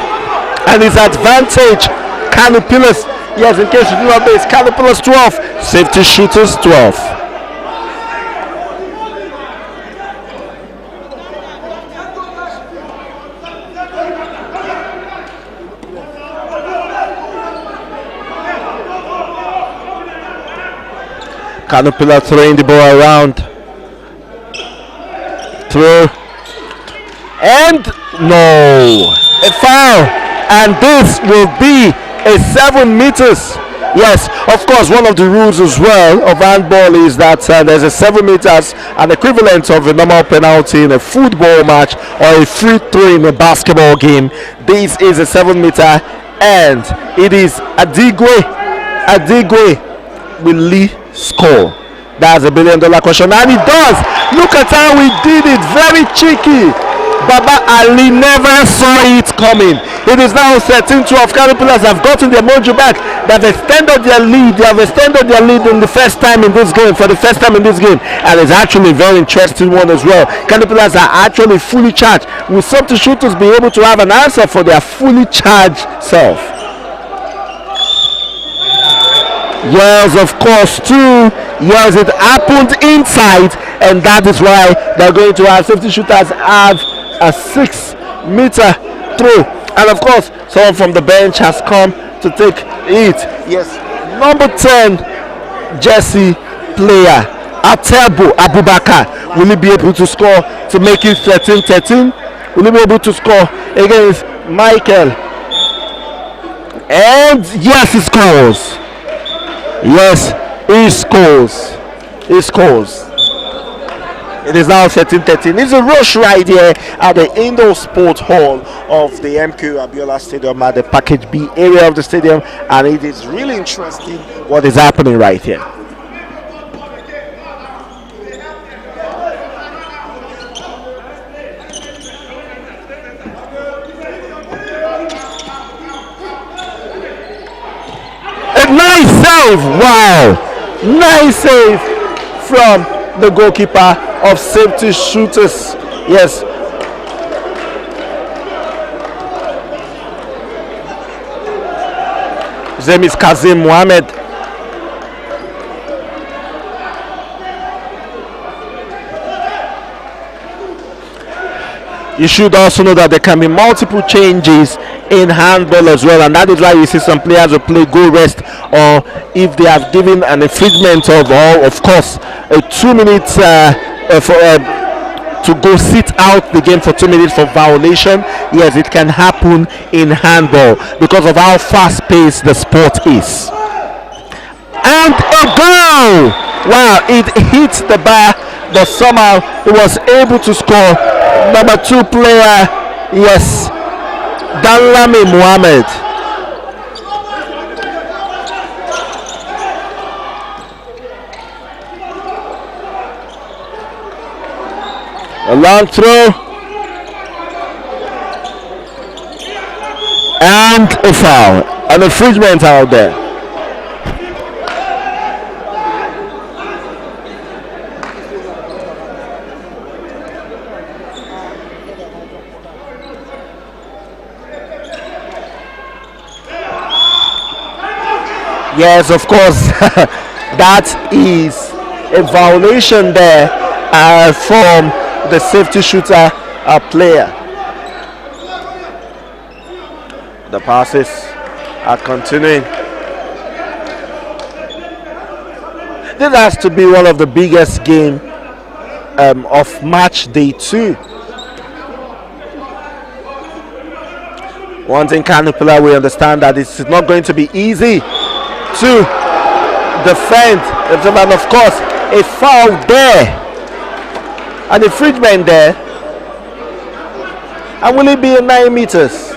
and his advantage. Kano Pillars, yes, in case you do not know, it's Kano Pillars 12, Safety Shooters 12. Kano Pillars throwing the ball around. Throw. And no, a foul, and this will be a 7 meters. Yes, of course, one of the rules as well of handball is that there's a 7 meters, an equivalent of a normal penalty in a football match or a free throw in a basketball game. This is a 7 meter, and it is Adigwe will Lee score. That's $1 billion question, and it does. Look at how we did it, very cheeky. Baba Ali never saw it coming. It is now 13-12. Kano Pillars have gotten their mojo back. They've extended their lead. They have extended their lead in the first time in this game, for the first time in this game. And it's actually a very interesting one as well. Kano Pillars are actually fully charged. Will Safety Shooters be able to have an answer for their fully charged self? Yes, of course, too. Yes, it happened inside, and that is why they're going to have Safety Shooters have a 6 meter throw. And of course, someone from the bench has come to take it. Yes, number 10 Jesse player Atebo Abubakar, will he be able to score to make it 13-13? Will he be able to score against Michael? And yes, he scores. Yes, he scores. He scores. It is now 13-13. It's a rush right here at the indoor sports hall of the MQ Abiola Stadium at the Package B area of the stadium, and it is really interesting what is happening right here. A nice save! Wow! Nice save from the goalkeeper of Safety Shooters. Yes. His name is Kazim Mohammed. You should also know that there can be multiple changes in handball as well, and that is why you see some players who play goal rest, or if they have given an infringement of course, a 2 minutes to go sit out the game for 2 minutes for violation. Yes, it can happen in handball because of how fast-paced the sport is. And a goal! Wow, it hit the bar, but somehow he was able to score. Number 2 player, yes, Danlami Mohammed. A long throw and a foul, an infringement out there. Yes, of course. That is a violation there from the safety shooter player. The passes are continuing. This has to be one of the biggest game of match day 2. One thing Kano Pillar we understand that it's not going to be easy to defend. And of course, a foul there, an infringement there, and will it be a 9 meters?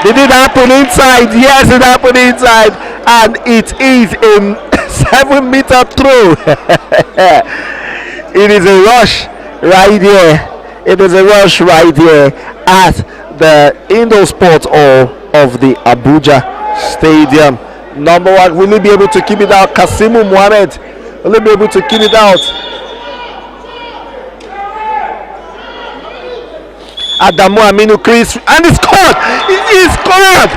Did it happen inside? Yes, it happened inside, and it is a 7-meter throw. It is a rush right here. It is a rush right here at the indoor sports hall of the Abuja Stadium. Number 1, will he be able to keep it out? Kasimu Mohammed, will he be able to keep it out? Adamu Aminu Chris, and he scored! He scored!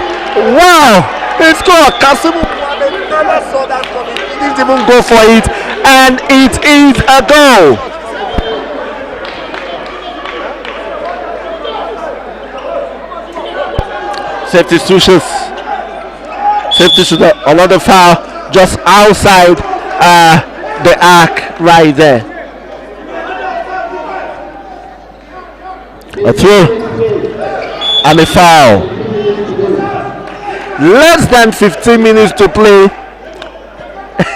Wow! He scored! Kasimu Mohammed never saw that coming. He didn't even go for it, and it is a goal! Safety shooters. Safety shooter, another foul just outside the arc right there. A throw and a foul. Less than 15 minutes to play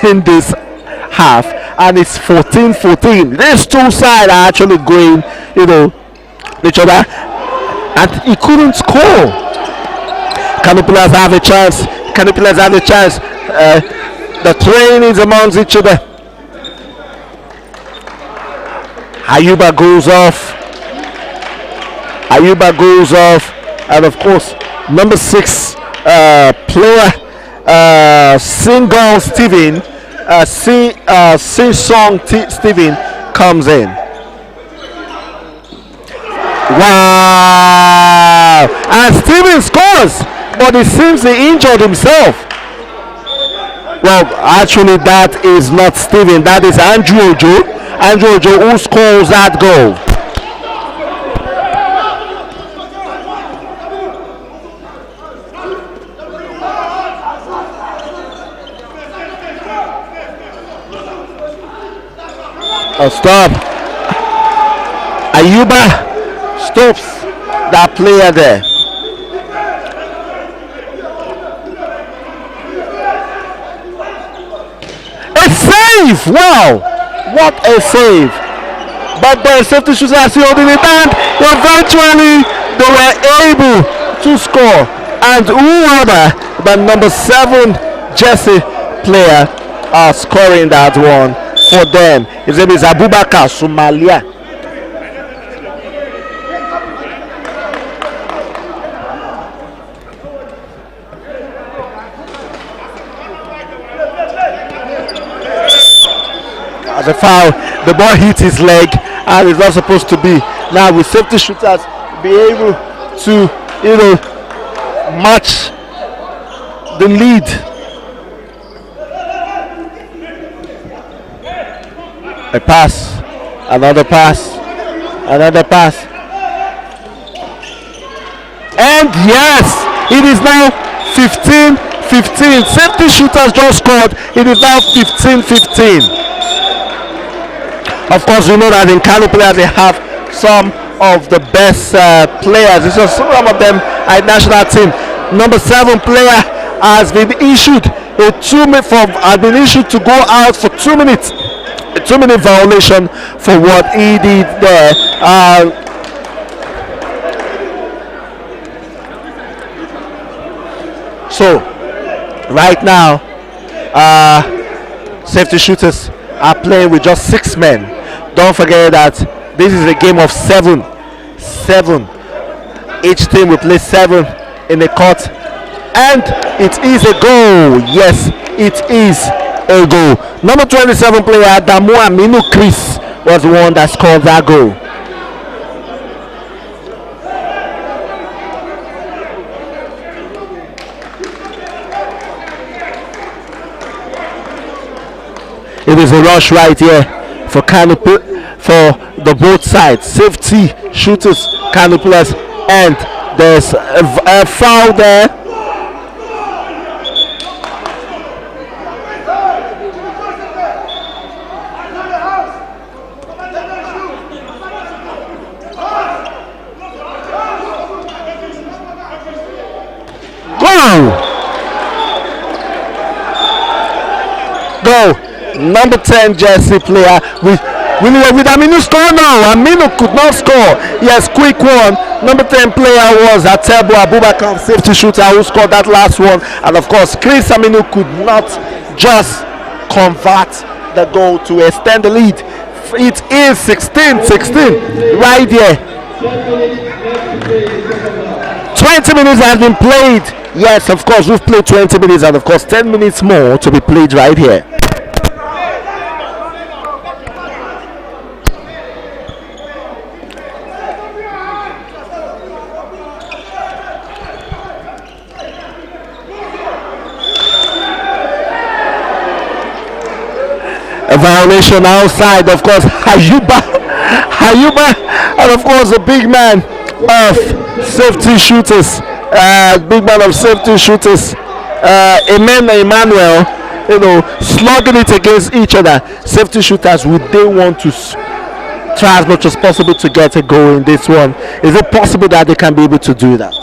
in this half, and it's 14-14. These two sides are actually going, each other, and he couldn't score. Canopilas have a chance. Canopilas have a chance. The train is amongst each other. Ayuba goes off. Ayuba goes off, and of course, number 6 player, Single Steven, Sing-Song Steven comes in. Wow! And Steven scores, but it seems he injured himself. Well, actually, that is not Steven. That is Andrew Ojo. Andrew Ojo who scores that goal. Oh, stop. Ayuba stops that player there. A save! Wow! What a save! But the safety shooter is holding it, and eventually they were able to score. And who other than number 7 jersey player are scoring that one for them? His name is Abubakar Somalia. As a foul, the ball hit his leg, and it's not supposed to be. Now, with safety shooters be able to, match the lead. A pass, another pass, another pass, and yes, it is now 15-15. Safety shooters just scored. It is now 15-15. Of course, we know that in Kano players they have some of the best players. This is some of them at national team. Number 7 player has been issued to go out for 2 minutes. A 2-minute violation for what he did there. So right now, safety shooters are playing with just 6 men. Don't forget that this is a game of 7. Each team will play 7 in the court. and it is a goal. Yes, it is a goal. Number 27 player Damu Aminu Chris was the one that scored that goal. It is a rush right here for Kano, for the both sides. Safety shooters, Kano Pillars, and there's a foul there. Go! Number 10 jersey player with Aminu score now. Aminu could not score. Yes, quick one. Number 10 player was Atebo Abubakar, safety shooter, who scored that last one. And of course, Chris Aminu could not just convert the goal to extend the lead. It is 16-16 right here. 20 minutes have been played. Yes, of course, we've played 20 minutes, and of course 10 minutes more to be played right here. A violation outside, of course. Hayuba, and of course the big man of safety shooters, Emmanuel, slugging it against each other. Safety shooters, would they want to try as much as possible to get a goal in this one? Is it possible that they can be able to do that?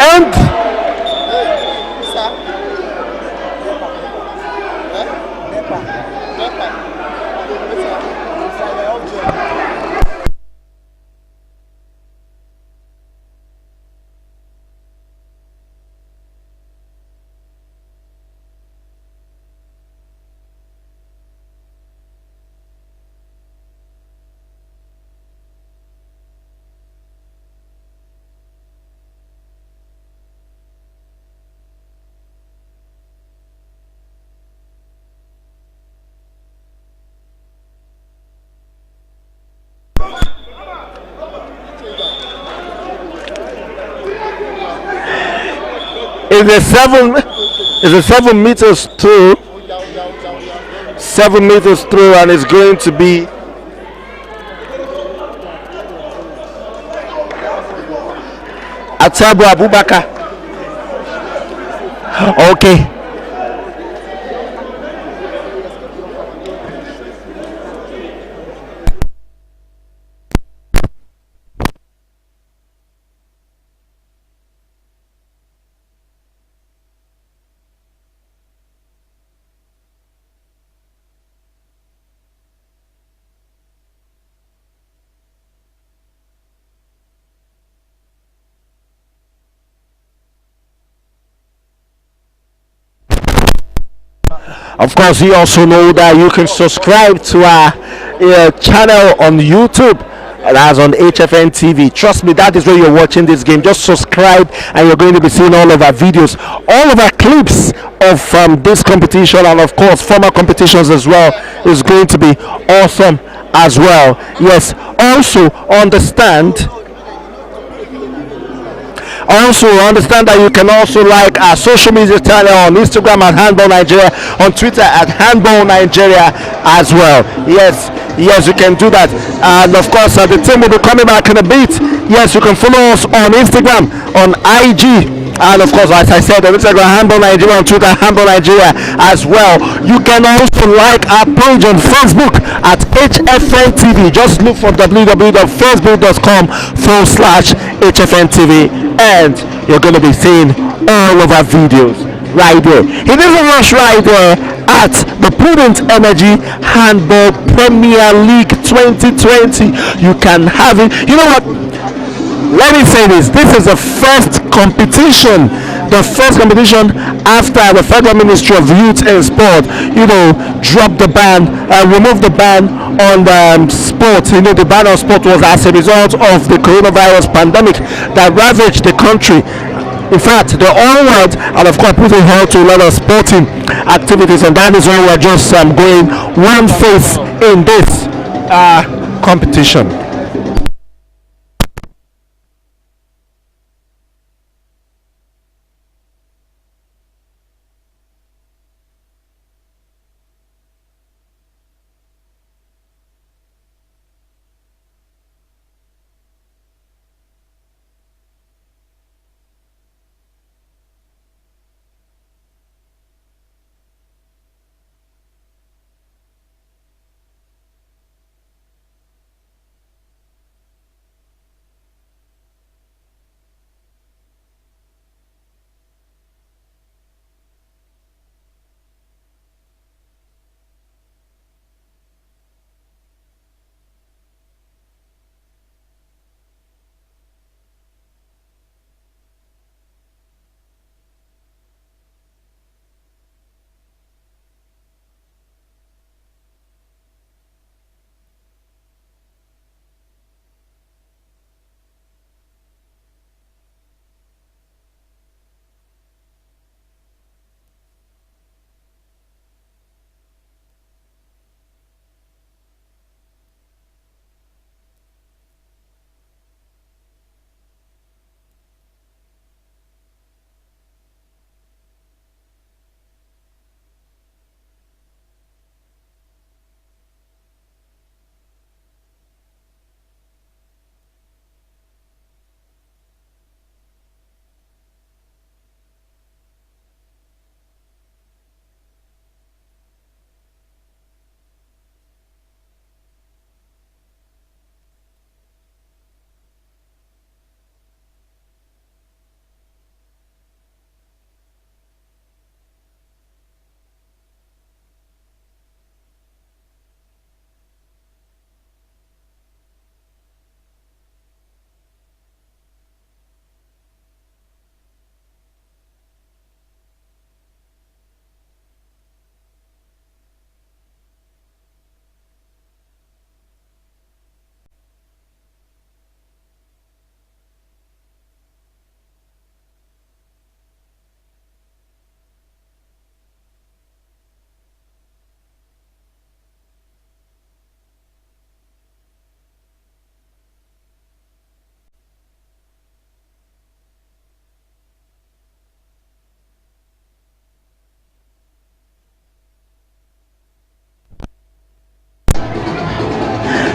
And is a 7 meters through. 7 meters through, and it's going to be Atebo Abubakar. Okay. Of course, you also know that you can subscribe to our channel on YouTube. That's on HFN TV. Trust me, that is where you're watching this game. Just subscribe, and you're going to be seeing all of our videos, all of our clips of this competition, and of course, former competitions as well. Is going to be awesome as well. Yes. Also, understand that you can also like our social media channel on Instagram at Handball Nigeria, on Twitter at Handball Nigeria as well. Yes, you can do that. And of course, the team will be coming back in a bit. Yes, you can follow us on Instagram, on IG, and of course, as I said, on Instagram, Handball Nigeria, on Twitter, Handball Nigeria as well. You can also like our page on Facebook at HFN TV. Just look for www.facebook.com/HFN TV, and you're going to be seeing all of our videos right there. It is a rush right there at the Prudent Energy Handball Premier League 2020. You can have it. You know what? Let me say this. This is the first competition the first competition after the Federal Ministry of Youth and Sport, dropped the ban, removed the ban on sport. The ban on sport was as a result of the coronavirus pandemic that ravaged the country. In fact, they all went and of course put a halt to a lot of sporting activities, and that is why we're just going one phase in this competition.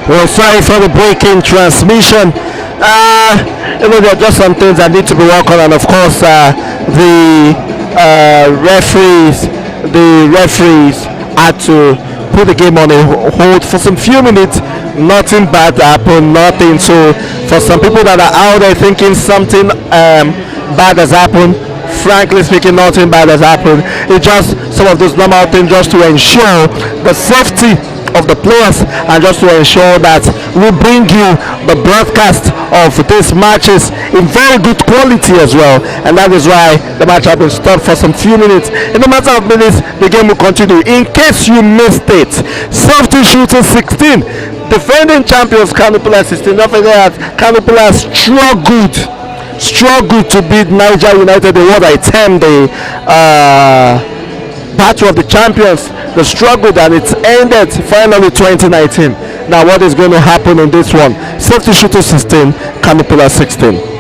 Well, sorry for the breaking transmission. There are just some things that need to be worked on, and of course, the referees had to put the game on a hold for some few minutes. Nothing bad happened, nothing. So, for some people that are out there thinking something bad has happened, frankly speaking, nothing bad has happened. It's just some of those normal things just to ensure the safety of the players and just to ensure that we bring you the broadcast of these matches in very good quality as well, and that is why the match has been stopped for some few minutes. In a matter of minutes, the game will continue. In case you missed it, safety shooting 16, defending champions Kano 16. Don't forget that Kano struggled to beat Niger United in what I termed the battle of the champions. The struggle that it's ended finally 2019. Now what is going to happen in this one? Safety shooter 16, Kano 16.